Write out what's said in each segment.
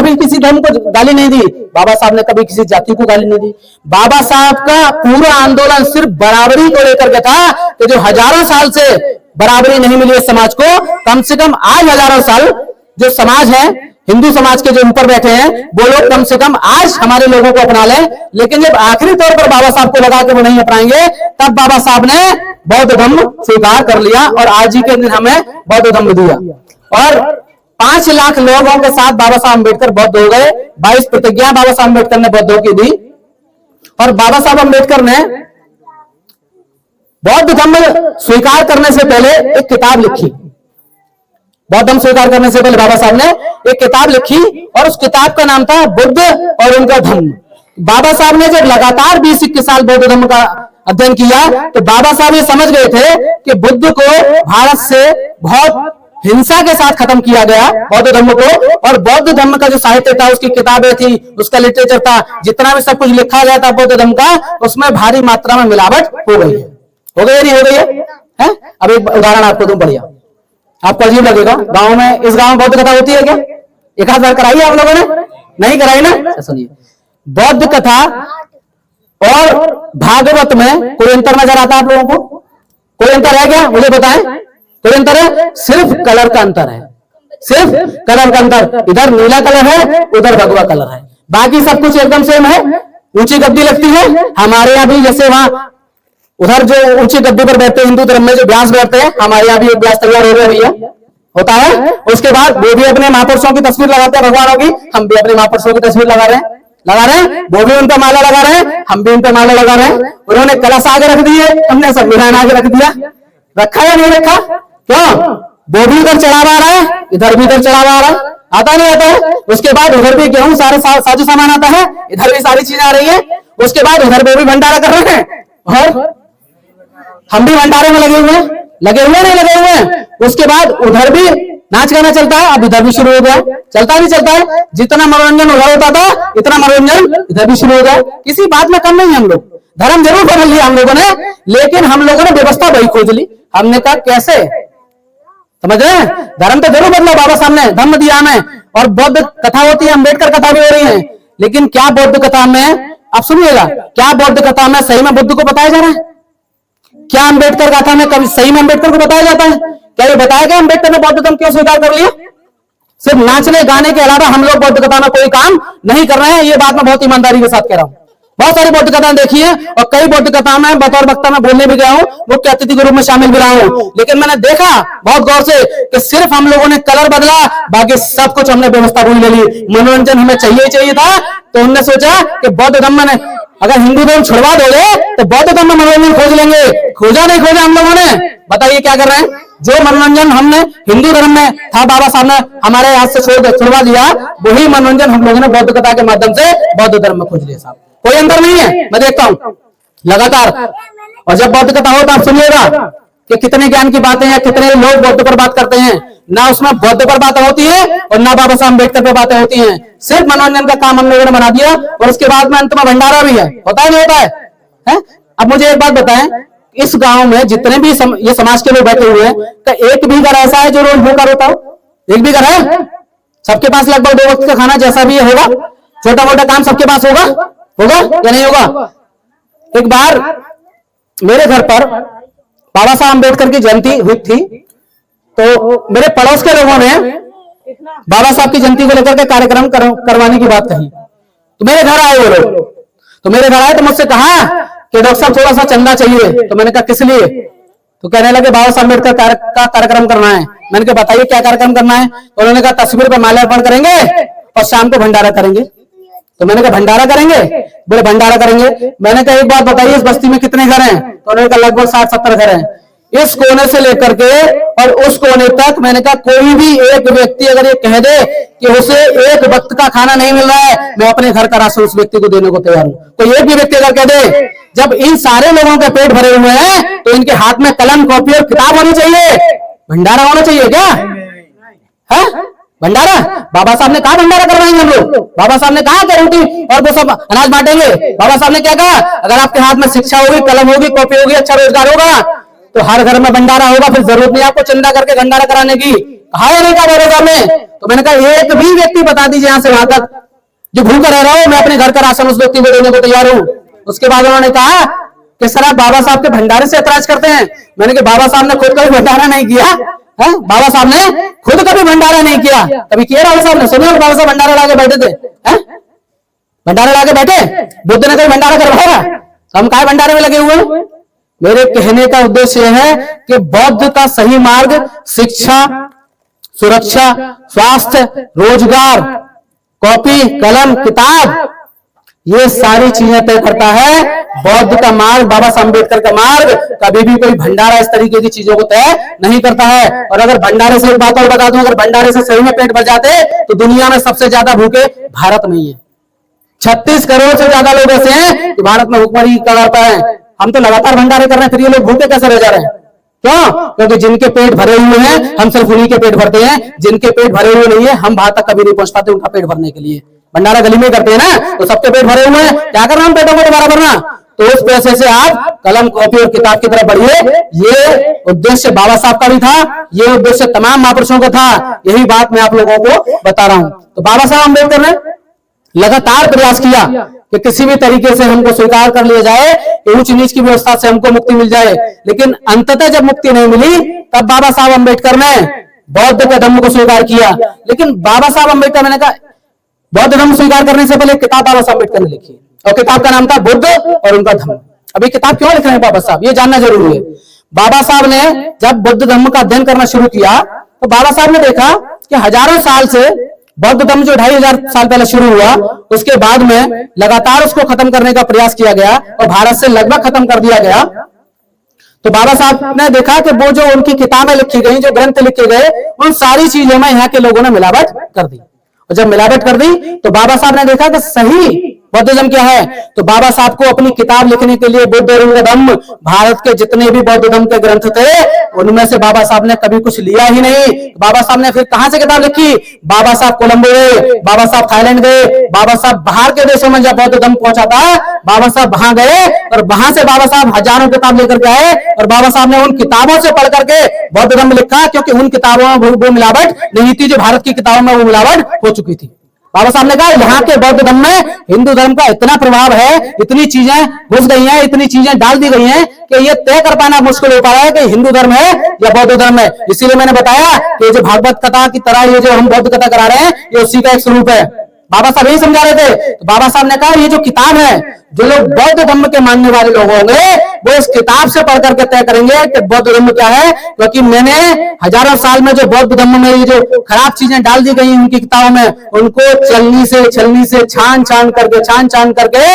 कभी किसी धर्म को गाली नहीं दी, बाबा साहब ने कभी किसी जाति को गाली नहीं दी। बाबा साहब का पूरा आंदोलन सिर्फ बराबरी को लेकर के था कि जो हजारों साल से बराबरी नहीं मिली है समाज को, कम से कम आज हजारों साल जो समाज है, हिंदू समाज के जो ऊपर बैठे हैं, वो लोग कम से कम आज हमारे लोगों को अपना लें। लेकिन जब आखिरी तौर पर बाबा साहब को लगा कि वो नहीं अपनाएंगे, तब बाबा साहब ने बौद्ध धर्म स्वीकार कर लिया और आज ही के दिन हमें बौद्ध धर्म दिया। और 5 लाख लोगों के साथ बाबा साहब अम्बेडकर बौद्ध हो गए। 22 प्रतिज्ञा बाबा साहब अम्बेडकर ने बौद्धों की दी। और बाबा साहब अम्बेडकर ने बौद्ध धर्म स्वीकार करने से पहले एक किताब लिखी। बौद्ध धर्म स्वीकार करने से पहले बाबा साहब ने एक किताब लिखी और उस किताब का नाम था बुद्ध और उनका धर्म। बाबा साहब ने जब लगातार 20-21 साल बौद्ध धर्म का अध्ययन किया तो बाबा साहब ये समझ गए थे कि बुद्ध को भारत से बहुत हिंसा के साथ खत्म किया गया, बौद्ध धर्म को। और बौद्ध धर्म का जो साहित्य था, उसकी किताबें थी, उसका लिटरेचर था, जितना भी सब कुछ लिखा गया था बौद्ध धर्म का, उसमें भारी मात्रा में मिलावट हो गई है। हो गई नहीं हो गई है? अब एक उदाहरण आपको दूं बढ़िया, आपको अजीब लगेगा। गांव में, इस गांव में बौद्ध कथा होती है क्या? एक आध बार कराई है आप लोगों ने? नहीं कराई ना? सुनिए, बौद्ध कथा और भागवत में कोई अंतर नजर आता है आप लोगों को? कोई अंतर है क्या? मुझे बताएं। कोई अंतर है? सिर्फ कलर का अंतर है, सिर्फ कलर का अंतर। इधर नीला कलर है, उधर भगवा कलर है, बाकी सब कुछ एकदम सेम है। ऊंची गद्दी लगती है, हमारे यहाँ भी जैसे वहां उधर जो ऊंची गद्दी पर बैठते हैं हिंदू धर्म में, जो व्यास बैठते हैं, हमारे यहाँ भी एक व्यास तैयार हो गया भैया, होता है। उसके बाद वो भी अपने महापुरुषों की तस्वीर लगाते हैं, भगवानों की। हम भी अपने महापुरुषों की तस्वीर लगा रहे हैं। वो भी उन पर माला लगा रहे हैं, हम भी उन पर माला लगा रहे हैं। उन्होंने कलश आगे रख दिए, हमने संविधान आगे रख दिया। रखा या नहीं रखा? क्यों? वो भी इधर चढ़ावा आ रहा है, इधर भी इधर चढ़ावा आ रहा है। आता नहीं आता है? उसके बाद उधर भी गेहूं सारे साजो सामान आता है, इधर भी सारी चीजें आ रही है। उसके बाद उधर वो भी भंडारा कर रहे हैं और हम भी भंडारे में लगे हुए हैं। लगे हुए नहीं लगे हुए हैं? उसके बाद उधर भी नाच गाना चलता है, अब इधर भी शुरू हो गया। चलता नहीं चलता है? जितना मनोरंजन उधर होता था, इतना मनोरंजन इधर भी शुरू हो गया। किसी बात में कम नहीं हम लोग। धर्म जरूर बदल लिया हम लोगों ने, लेकिन हम लोगों ने व्यवस्था वही खोज ली। हमने कहा कैसे, समझ रहे हैं? धर्म तो जरूर बदला, बाबा साहब ने धर्म दिया हमें। और बौद्ध कथा होती है, अम्बेडकर कथा भी हो रही है, लेकिन क्या बौद्ध कथा में, आप सुनिएगा, क्या बौद्ध कथा में सही में बुद्ध को बताया जा रहा है? क्या अम्बेडकर कथा में कभी सही में अम्बेडकर को बताया जाता है? क्या ये बताया गया अम्बेडकर ने बौद्ध धर्म क्यों स्वीकार कर लिया? सिर्फ नाचने गाने के अलावा हम लोग बौद्ध कथा में कोई काम नहीं कर रहे हैं। ये बात मैं बहुत ईमानदारी के साथ कह रहा हूं। बहुत सारी बौद्ध कथाएं देखी है और कई बौद्ध कथा में बतौर वक्ता में बोलने भी गया हूं, मुख्य अतिथि के रूप में शामिल भी रहा हूं। लेकिन मैंने देखा बहुत गौर से कि सिर्फ हम लोगों ने कलर बदला, बाकी सब कुछ हमने व्यवस्था पूरी ले ली। मनोरंजन हमें चाहिए था, तो हमने सोचा कि बौद्ध धर्म में अगर हिंदू धर्म छुड़वा दोगे तो बौद्ध धर्म में मनोरंजन खोज लेंगे। खोजा नहीं खोजा हम लोगों ने? बताइए क्या कर रहे हैं? जो मनोरंजन हमने हिंदू धर्म में था, बाबा साहब ने हमारे हाथ से छुड़वा दिया, वही मनोरंजन हम लोगों ने बौद्ध कथा के माध्यम से बौद्ध धर्म में खोज लिया। साहब कोई अंतर नहीं है, मैं देखता हूं लगातार। और जब बौद्ध कथा हो तो आप सुनिएगा कि कितने ज्ञान की बातें हैं, कितने लोग बौद्ध पर बात करते हैं। ना उसमें बौद्ध पर बातें होती है और ना बाबा साहब अम्बेडकर पर बातें होती हैं। सिर्फ मनोरंजन का काम हम लोगों ने बना दिया। और उसके बाद में अंत में भंडारा भी है, होता है नहीं होता है? अब मुझे एक बात बताएं, इस गांव में जितने भी ये समाज के लोग बैठे हुए हैं, तो एक भी घर ऐसा है जो रोज भूखा रोता हो? एक भी घर है? सबके पास लगभग 2 वक्त का खाना जैसा भी होगा, छोटा मोटा काम सबके पास होगा या नहीं होगा? एक बार मेरे घर पर बाबा साहब अम्बेडकर की जयंती हुई थी, तो मेरे पड़ोस के लोगों ने बाबा साहब की जयंती को लेकर के कार्यक्रम करवाने की बात कही। तो मेरे घर आए वो लोग, तो मेरे घर आए तो मुझसे कहा कि डॉक्टर साहब थोड़ा सा चंदा चाहिए। तो मैंने कहा किस लिए? तो कहने लगे बाबा साहब अम्बेडकर का कार्यक्रम करना है। मैंने कहा बताइए क्या कार्यक्रम करना है? तो उन्होंने कहा तस्वीर पर माल्यार्पण करेंगे और शाम को भंडारा करेंगे। तो मैंने कहा भंडारा करेंगे? बोले भंडारा करेंगे। मैंने कहा एक बात बताइए, इस बस्ती में कितने घर हैं? तो उन्होंने कहा लगभग 60-70 घर हैं। इस कोने से लेकर के और उस कोने तक, मैंने कहा कोई भी एक व्यक्ति अगर ये कह दे कि उसे एक वक्त का खाना नहीं मिल रहा है, मैं अपने घर का राशन उस व्यक्ति को देने को तैयार हूं। कोई एक भी व्यक्ति अगर कह दे, जब इन सारे लोगों के पेट भरे हुए हैं तो इनके हाथ में कलम, कॉपी और किताब होनी चाहिए। भंडारा होना चाहिए क्या? है भंडारा? बाबा साहब ने कहा भंडारा करवाएंगे हम लोग? बाबा साहब ने कहा कि रोटी और वो सब अनाज बांटेंगे? बाबा साहब ने क्या कहा? अगर आपके हाथ में शिक्षा होगी, कलम होगी, कॉपी होगी, अच्छा रोजगार होगा, तो हर घर में भंडारा होगा। फिर जरूरत नहीं आपको चंदा करके भंडारा कराने की। कहा या नहीं कहा बाबा साहब ने? तो मैंने कहा एक भी व्यक्ति बता दीजिए यहां से वहां तक जो भूखा रह रहा हो, मैं अपने घर का राशन उस व्यक्ति को देने को तैयार हूं। उसके बाद उन्होंने कहा कि सर आप बाबा साहब के भंडारे से ऐतराज करते हैं। मैंने कहा बाबा साहब ने खुद कभी भंडारा नहीं किया है? बाबा साहब ने खुद कभी भंडारा नहीं किया, कभी किया बाबा साहब ने? सुनिए बाबा साहब भंडारा लाके बैठे थे, भंडारा लाके बैठे? बुद्ध ने कभी भंडारा करवाया? हम काय भंडारे में लगे हुए हैं? मेरे कहने का उद्देश्य यह है कि बौद्ध का सही मार्ग शिक्षा, सुरक्षा, स्वास्थ्य, रोजगार, कॉपी, कलम, किताब, ये सारी चीजें तय करता है। बौद्ध का मार्ग, बाबा साहब अम्बेडकर का मार्ग कभी भी कोई भंडारा इस तरीके की चीजों को तय नहीं करता है। और अगर भंडारे से एक बात और बता दूं, अगर भंडारे से सही में पेट भर जाते तो दुनिया में सबसे ज्यादा भूखे भारत में ही है। 36 करोड़ से ज्यादा लोग ऐसे हैं कि भारत में भूखमरी कराता है। हम तो लगातार भंडारे कर रहे हैं, फिर ये लोग भूखे कैसे रह जा रहे हैं? क्यों? क्योंकि जिनके पेट भरे हुए हैं हम सिर्फ उन्हीं के पेट भरते हैं, जिनके पेट भरे हुए नहीं है हम वहां तक कभी नहीं पहुंच पाते उनका पेट भरने के लिए। भंडारा गली में करते हैं ना, तो सबके पेट भरे हुए हैं, क्या करना हम पेटों को दोबारा भरना? तो उस पैसे से आप कलम, कॉपी और किताब की तरफ बढ़िए। ये उद्देश्य बाबा साहब का भी था, ये उद्देश्य तमाम महापुरुषों का था। यही बात मैं आप लोगों को बता रहा हूं। तो बाबा साहब अम्बेडकर ने लगातार प्रयास किया कि किसी भी तरीके से हमको स्वीकार कर लिया जाए, ऊंच नीच की व्यवस्था से हमको मुक्ति मिल जाए। लेकिन अंततः जब मुक्ति नहीं मिली तब बाबा साहब अम्बेडकर ने बौद्ध के धम्म को स्वीकार किया। लेकिन बाबा साहब अम्बेडकर, मैंने कहा बौद्ध धर्म स्वीकार करने से पहले किताब बाबा साहब अम्बेडकर ने लिखी और किताब का नाम था बुद्ध और उनका धम्म। अभी किताब क्यों लिख रहे हैं बाबा साहब, ये जानना जरूरी है। बाबा साहब ने जब बुद्ध धम्म का अध्ययन करना शुरू किया तो बाबा साहब ने देखा कि हजारों साल से बौद्ध धर्म जो 2500 साल पहले शुरू हुआ, उसके बाद में लगातार उसको खत्म करने का प्रयास किया गया और भारत से लगभग खत्म कर दिया गया। तो बाबा साहब ने देखा कि वो जो उनकी किताबें लिखी गई, जो ग्रंथ लिखे गए, उन सारी चीजों में यहाँ के लोगों ने मिलावट कर दी। और जब मिलावट कर दी तो बाबा साहब ने देखा कि सही बौद्धिज्म क्या है। तो बाबा साहब को अपनी किताब लिखने के लिए बुद्ध और उनका धम्म, भारत के जितने भी बौद्ध धर्म के ग्रंथ थे उनमें से बाबा साहब ने कभी कुछ लिया ही नहीं। बाबा साहब ने फिर कहां से किताब लिखी? बाबा साहब कोलंबो गए, बाबा साहब थाईलैंड गए, बाबा साहब बाहर के देशों में जब बौद्ध धर्म पहुंचा था बाबा साहब वहां गए और वहां से बाबा साहब हजारों किताब लेकर के आए और बाबा साहब ने उन किताबों से पढ़ करके बौद्ध धर्म लिखा, क्योंकि उन किताबों में वो मिलावट नहीं थी जो भारत की किताबों में वो मिलावट हो चुकी थी। बाबा साहब ने कहा यहाँ के बौद्ध धर्म में हिंदू धर्म का इतना प्रभाव है, इतनी चीजें घुस गई हैं, इतनी चीजें डाल दी गई हैं कि ये तय कर पाना मुश्किल हो पा रहा है कि हिंदू धर्म है या बौद्ध धर्म है। इसीलिए मैंने बताया कि जो भागवत कथा की तरह ये जो हम बौद्ध कथा करा रहे हैं ये उसी का एक स्वरूप है। बाबा साहब यही समझा रहे थे। तो बाबा साहब ने कहा ये जो किताब है, जो लोग बौद्ध धर्म के मानने वाले लोग होंगे वो इस किताब से पढ़ करके तय करेंगे कि बौद्ध धर्म क्या है। क्योंकि मैंने हजारों साल में जो बौद्ध धर्म में ये जो खराब चीजें डाल दी गई उनकी किताबों में, उनको छलनी से छान छान करके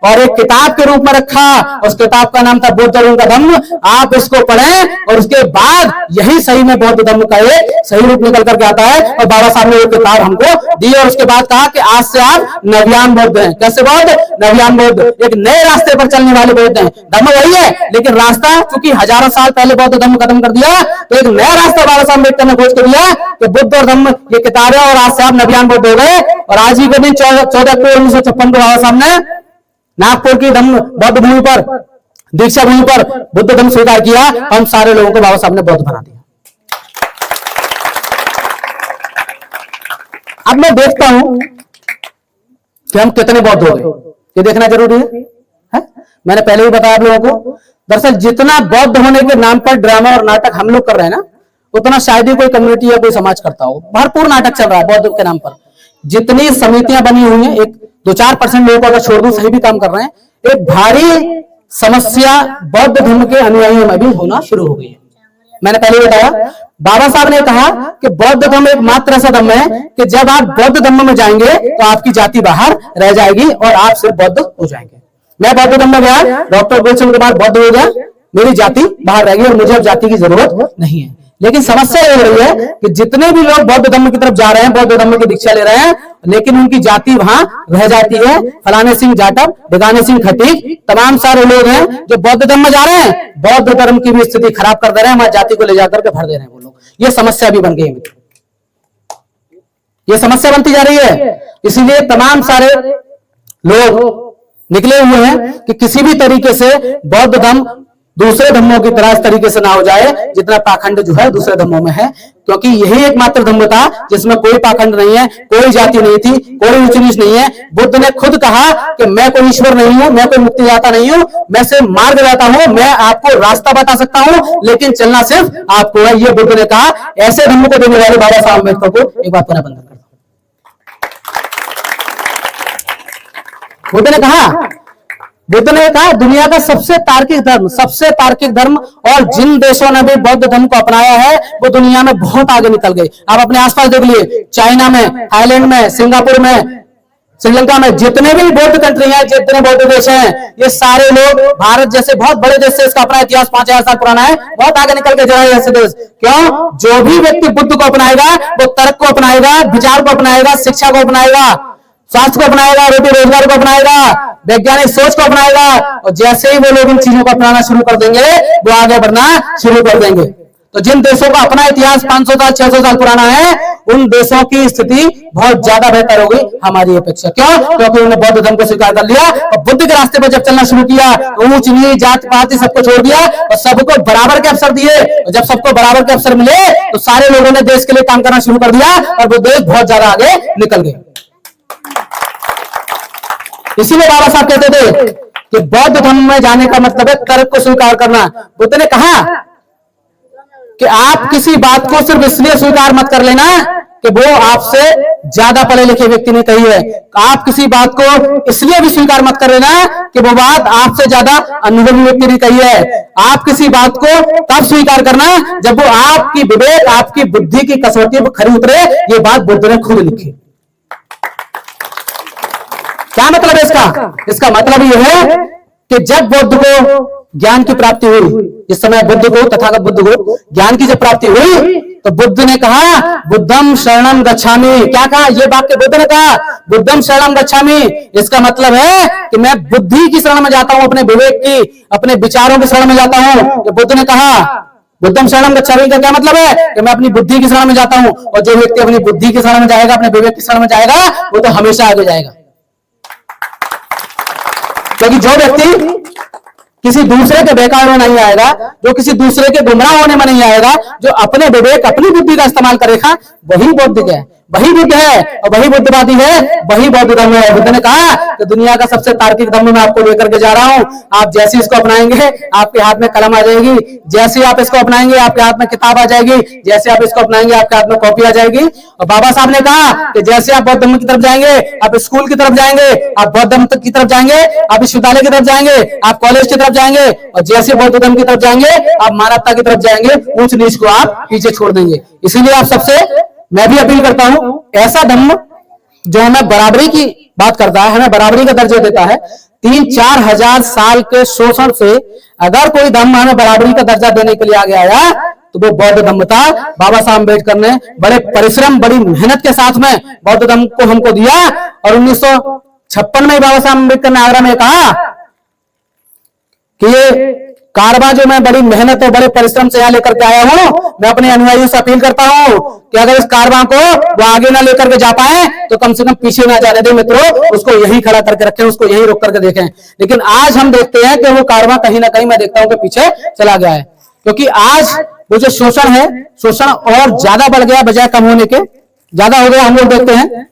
और एक किताब के रूप में रखा। उस किताब का नाम था बुद्ध और उनका धम्म। आप इसको पढ़ें और उसके बाद यही सही में बौद्ध धर्म का एक सही रूप निकल करके आता है। और बाबा साहब ने ये किताब हमको दी और उसके बाद कहा कि आज से आप नव्यान बौद्ध हैं। कैसे बौद्ध? नव्यान बौद्ध, एक नए रास्ते पर चलने वाले बौद्ध हैं। धर्म वही है लेकिन रास्ता, चूंकि हजारों साल पहले बौद्ध धर्म खत्म कर दिया तो एक नया रास्ता बाबा साहब अम्बेडकर ने खोज कर दिया कि बुद्ध और धम्म ये किताबें, और आज से आप नव्यान बौद्ध हो गए। और आज ही के दिन 14 अक्टूबर 1956 को बाबा साहब ने नागपुर की धम्म बौद्ध भूमि पर, दीक्षा भूमि पर बुद्ध धर्म स्वीकार किया। हम सारे लोगों को बाबा साहब ने बौद्ध बना दिया। अब मैं देखता हूं कि हम कितने बौद्ध हो गए, ये देखना जरूरी है? मैंने पहले ही बताया आप लोगों को। दरअसल जितना बौद्ध होने के नाम पर ड्रामा और नाटक हम लोग कर रहे हैं ना, उतना शायद ही कोई कम्युनिटी या कोई समाज करता हो। भरपूर नाटक चल रहा है बौद्ध के नाम पर। जितनी समितियां बनी हुई हैं, एक 2-4% लोगों को अगर छोड़ दूं, सही भी काम कर रहे हैं। एक भारी समस्या बौद्ध धर्म के अनुयायियों में भी होना शुरू हो गई है। मैंने पहले बताया, बाबा साहब ने कहा कि बौद्ध धर्म एक मात्र ऐसा धर्म है कि जब आप बौद्ध धर्म में जाएंगे तो आपकी जाति बाहर रह जाएगी और आप सिर्फ बौद्ध हो जाएंगे। मैं बौद्ध धर्म में गया, डॉक्टर गुलशन के बाद बौद्ध हो गया, मेरी जाति बाहर रह गई और मुझे अब जाति की जरूरत नहीं है। लेकिन समस्या ये हो रही है कि जितने भी लोग बौद्ध धर्म की तरफ जा रहे हैं, बौद्ध धर्म की दीक्षा ले रहे हैं, लेकिन उनकी जाति वहां रह जाती है। फलाने सिंह जाटव, भिगाने सिंह खटीक, तमाम सारे लोग हैं जो बौद्ध धर्म में जा रहे हैं, बौद्ध धर्म की भी स्थिति खराब कर दे रहे हैं, हमारी जाति को ले जाकर के भर दे रहे हैं वो लोग। ये समस्या भी बन गई है मित्र, ये समस्या बनती जा रही है। इसीलिए तमाम सारे लोग निकले हुए हैं कि किसी भी तरीके से बौद्ध धर्म दूसरे धर्मों की तरह इस तरीके से ना हो जाए जितना पाखंड जो है दूसरे धर्मों में है, क्योंकि यही एकमात्र धर्म था जिसमें कोई पाखंड नहीं है, कोई जाति नहीं थी, कोई ऊंच नीच नहीं है। बुद्ध ने खुद कहा कि मैं कोई ईश्वर नहीं हूं, मैं कोई मुक्ति दाता नहीं हूं, मैं सिर्फ मार्ग दाता हूं, मैं आपको रास्ता बता सकता हूं, लेकिन चलना सिर्फ आपको है। ये बुद्ध ने कहा। ऐसे धर्म को देने वाले बाबा साहब अम्बेडकर को एक बात पुनः बंधन करता हूं। बुद्ध ने कहा दुनिया का सबसे तार्किक धर्म और जिन देशों ने भी बौद्ध धर्म को अपनाया है वो दुनिया में बहुत आगे निकल गए। आप अपने आसपास देख लिए, चाइना में, थाईलैंड में, सिंगापुर में, श्रीलंका में, जितने भी बौद्ध कंट्री हैं, जितने बौद्ध देश हैं, ये सारे लोग भारत जैसे बहुत बड़े देश से, इसका अपना इतिहास 5000 साल पुराना है, बहुत आगे निकल के जा रहे हैं ऐसे देश। क्यों? जो भी व्यक्ति बुद्ध को अपनाएगा वो तर्क को अपनाएगा, विचार को अपनाएगा, शिक्षा को अपनाएगा, स्वास्थ्य को अपनाएगा, रोटी रोजगार को अपनाएगा, वैज्ञानिक सोच को अपनाएगा। और जैसे ही वो लोग इन चीजों को अपनाना शुरू कर देंगे वो आगे बढ़ना शुरू कर देंगे। तो जिन देशों का अपना इतिहास 500 साल 600 साल पुराना है उन देशों की स्थिति बहुत ज्यादा बेहतर हो गई हमारी अपेक्षा। क्यों? क्योंकि उन्होंने बौद्ध धर्म को स्वीकार कर लिया और बुद्ध के रास्ते पर जब चलना शुरू किया तो ऊंच नीच जात पात सबको छोड़ दिया और सबको बराबर के अवसर दिए। और जब सबको बराबर के अवसर मिले तो सारे लोगों ने देश के लिए काम करना शुरू कर दिया और वो देश बहुत ज्यादा आगे निकल गए। इसीलिए बाबा साहब कहते थे कि बौद्ध धर्म में जाने का मतलब है तर्क को स्वीकार करना। बुद्ध ने कहा कि आप किसी बात को सिर्फ इसलिए स्वीकार मत कर लेना कि वो आपसे ज्यादा पढ़े लिखे व्यक्ति ने कही है। आप किसी बात को इसलिए भी स्वीकार मत कर लेना कि वो बात आपसे ज्यादा अनुभवी व्यक्ति ने कही है। आप किसी बात को तब स्वीकार करना जब वो आपकी विवेक, आपकी बुद्धि की कसौटी पर खरी उतरे। ये बात बुद्ध ने खुद लिखी। क्या मतलब है इसका? इसका मतलब यह है कि जब बुद्ध को ज्ञान की प्राप्ति हुई, इस समय बुद्ध को, तथागत बुद्ध को ज्ञान की जब प्राप्ति हुई तो बुद्ध ने कहा बुद्धम शरणम गच्छामि। क्या कहा? ये वाक्य बुद्ध ने कहा, बुद्धम शरणम गच्छामि। इसका मतलब है कि मैं बुद्धि की शरण में जाता हूं, अपने विवेक की, अपने विचारों की शरण में जाता हूं। तो बुद्ध ने कहा बुद्धम शरणम गच्छामि का क्या मतलब है कि मैं अपनी बुद्धि की शरण में जाता हूं। और जो व्यक्ति अपनी बुद्धि की शरण में जाएगा, अपने विवेक की शरण में जाएगा, वो तो हमेशा आगे जाएगा। क्योंकि जो व्यक्ति किसी दूसरे के बेकार में नहीं आएगा, जो किसी दूसरे के गुमराह होने में नहीं आएगा, जो अपने विवेक, अपनी बुद्धि का इस्तेमाल करेगा, वही बौद्ध है, वही बुद्ध है और वही बुद्धवादी है, वही बौद्ध धर्म है। बुद्ध ने कहा कि दुनिया का सबसे तार्किक धर्म मैं आपको लेकर के जा रहा हूं। आप जैसे इसको अपनाएंगे आपके हाथ में कलम आ जाएगी, जैसे आप इसको अपनाएंगे आपके हाथ में किताब आ जाएगी, जैसे आप इसको अपनाएंगे आपके हाथ में कॉपी आ जाएगी। और बाबा साहब ने कहा कि जैसे आप बौद्ध धर्म की तरफ जाएंगे, आप स्कूल की तरफ जाएंगे, आप बौद्ध धर्म की तरफ जाएंगे, आप विश्वविद्यालय की तरफ जाएंगे, आप कॉलेज की तरफ जाएंगे, और जैसे बौद्ध धर्म की तरफ जाएंगे आप मानवता की तरफ जाएंगे, ऊंच नीच को आप पीछे छोड़ देंगे। इसीलिए आप सबसे मैं भी अपील करता हूं, ऐसा धर्म जो हमें बराबरी की बात करता है, हमें बराबरी का दर्जा देता है, 3-4 हजार साल के शोषण से अगर कोई धर्म हमें बराबरी का दर्जा देने के लिए आगे आया तो वो बौद्ध धर्म था। बाबा साहब अम्बेडकर ने बड़े परिश्रम, बड़ी मेहनत के साथ में बौद्ध धर्म को हमको दिया। और 1956 में बाबा साहब अम्बेडकर ने आगरा में कहा कि ये कारवा जो मैं बड़ी मेहनत और बड़े परिश्रम से यहाँ लेकर के आया हूं, मैं अपने अनुयायियों से अपील करता हूं कि अगर इस कारवा को वो आगे ना लेकर के जा पाए तो कम से कम पीछे ना जाने दे मित्रों, उसको यही खड़ा करके रखें, उसको यही रोक करके देखें। लेकिन आज हम देखते हैं कि वो कारवा कहीं ना कहीं मैं देखता हूं कि पीछे चला गया है, क्योंकि आज वो जो शोषण है, शोषण और ज्यादा बढ़ गया बजाय कम होने के, ज्यादा हो गया। हम लोग देखते हैं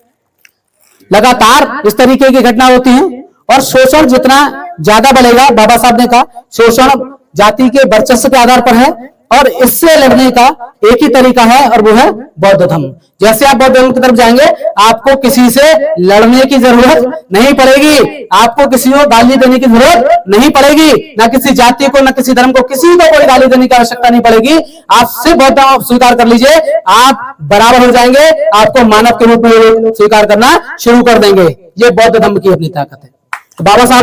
लगातार इस तरीके की घटना होती है और शोषण जितना ज्यादा बढ़ेगा, बाबा साहब ने कहा शोषण जाति के वर्चस्व के आधार पर है और इससे लड़ने का एक ही तरीका है और वो है बौद्ध धर्म। जैसे आप बौद्ध धर्म की तरफ जाएंगे आपको किसी से लड़ने की जरूरत नहीं पड़ेगी, आपको किसी को गाली देने की जरूरत नहीं पड़ेगी, ना किसी जाति को, ना किसी धर्म को, किसी को कोई गाली देने की आवश्यकता नहीं पड़ेगी। आप सिर्फ बौद्ध धर्म स्वीकार कर लीजिए, आप बराबर हो जाएंगे, आपको मानव के रूप में स्वीकार करना शुरू कर देंगे। ये बौद्ध धर्म की अपनी ताकत है। बाबा साहब